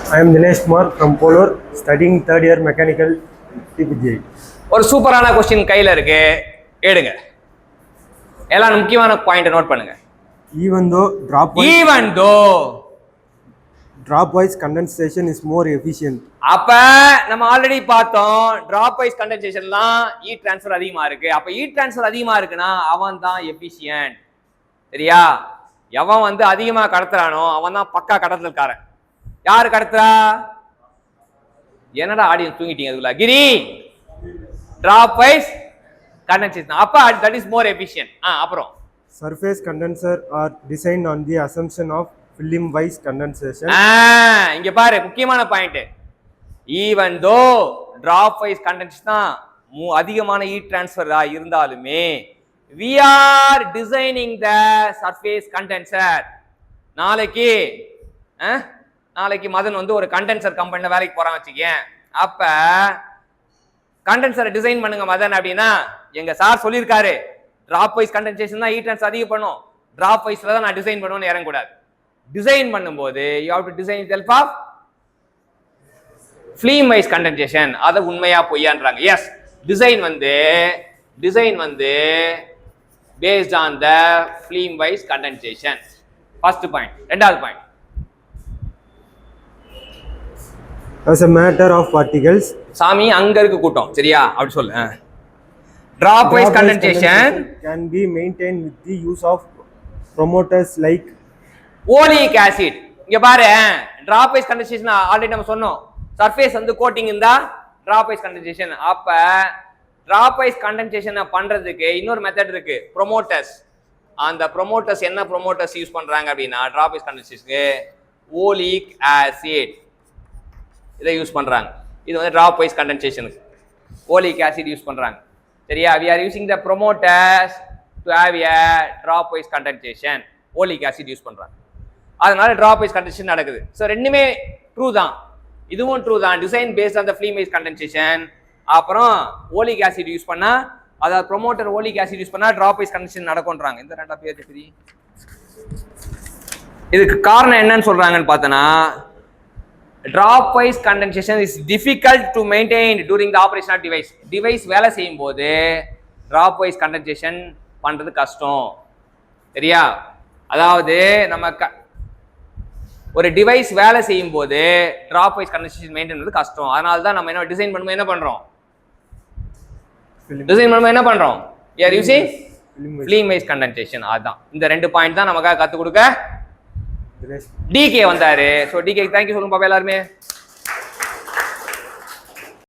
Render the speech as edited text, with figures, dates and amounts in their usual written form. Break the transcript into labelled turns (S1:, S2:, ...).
S1: I am Dinesh Kumar from Polur, studying third year mechanical TPGI.
S2: ஒரு சூப்பரான question கையில இருக்கு, எடுங்க. எல்லாம் முக்கியமான பாயிண்ட் நோட் பண்ணுங்க.
S1: Even though drop wise condensation is more efficient.
S2: அப்ப நம்ம ஆல்ரெடி பார்த்தோம் drop wise condensationலாம் heat transfer அதிகமா இருக்கு. அப்ப heat transfer அதிகமா இருக்குனா அவன் தான் efficient. சரியா? எவன் வந்து அதிகமா கடத்துறானோ அவன் தான் பக்கா கடத்தல்காரன். யார் கடத்துறா? என்னடா ஆடியன்ஸ் தூங்கிட்டீங்க அதுக்குள்ள? கிரி drop wise condensation. அப்ப that is more efficient. அப்புறம்
S1: surface condenser are designed on the assumption of film wise condensation.
S2: இங்க பாரு முக்கியமான point. even though drop wise condensation தான் அதிகமான heat transfer இருந்தாலுமே we are designing the surface condenser. நாளைக்கு மதன் வந்து ஒரு கண்டென்சர் கம்பெனில வேலைக்கு போறான் வச்சுக்கேன். அப்ப கண்டென்சரை டிசைன் பண்ணுங்க மதன் அப்படின்னா எங்க சார் சொல்லியிருக்காரு டிராப் வைஸ் கண்டென்சேஷன் தான் ஹீட் ட்ரான்ஸ்ஃபர் அதிகம் பண்ணும், டிராப் வைஸ்ல தான் நான் டிசைன் பண்ணுவேன்னு இறங்கக்கூடாது. டிசைன் பண்ணும்போது you have to design with help of film wise condensation. அதை உண்மையா பொய்யான்றாங்க. எஸ், டிசைன் வந்து based on the film wise condensation. first point. ரெண்டாவது point,
S1: as a matter of particles.
S2: சாமி அங்க இருக்கு கூட்டம், சரியா? அப்படி சொல்லு. drop wise condensation
S1: can be maintained with the use of promoters like
S2: oleic acid. இங்க பாரு, drop wise condensation ஆல்ரெடி நம்ம சொன்னோம். சர்ஃபேஸ் வந்து கோட்டிங் இருந்தா drop wise condensation. அப்ப drop wise condensation பண்றதுக்கு இன்னொரு மெத்தட் இருக்கு, promoters. அந்த promoters என்ன promoters யூஸ் பண்றாங்க அப்படின்னா drop wise condensationக்கு oleic acid இதை யூஸ் பண்றாங்க. இது வந்து drop wise condensationக்கு oleic acid use பண்றாங்க. சரியா? we are using the promoters to have a drop wise condensation. oleic acid use பண்றாங்க, அதனால drop wise condensation நடக்குது. சோ ரெண்டுமே ட்ரூ தான், இதுவும் ட்ரூ தான். Design based on the film wise condensation. அப்புறம் ஓலிக் ஆசிட் யூஸ் பண்ணா, அதாவது ப்ரோமோட்டர் ஓலிக் ஆசிட் யூஸ் பண்ணா டிராப் வைஸ் கண்டென்சேஷன் நடக்கும்ன்றாங்க. இந்த ரெண்டா பேர் சரி. இதுக்கு காரணம் என்னன்னு சொல்றாங்கன்னு பார்த்தனா, drop wise condensation is difficult to maintain during the operation of device. Device வேலை செய்யும் போது டிராப் வைஸ் கண்டென்சேஷன் பண்றது கஷ்டம். சரியா? அதாவது நம்ம ஒரு டிவைஸ் வேலை செய்யும் போது டிராப் வைஸ் கண்டென்சேஷன் மெயின்டைன் பண்றது கஷ்டம். அதனால தான் நம்ம என்ன டிசைன் பண்ணும்போது என்ன பண்றோம்? we are using film wise condensation. அதான் இந்த ரெண்டு பாயிண்ட் தான் நமக்காக கத்து கொடுக்க டிகே வந்தாரு. சோ டிகே தேங்க் யூ சொல்லுங்க பாப்பா எல்லாருமே.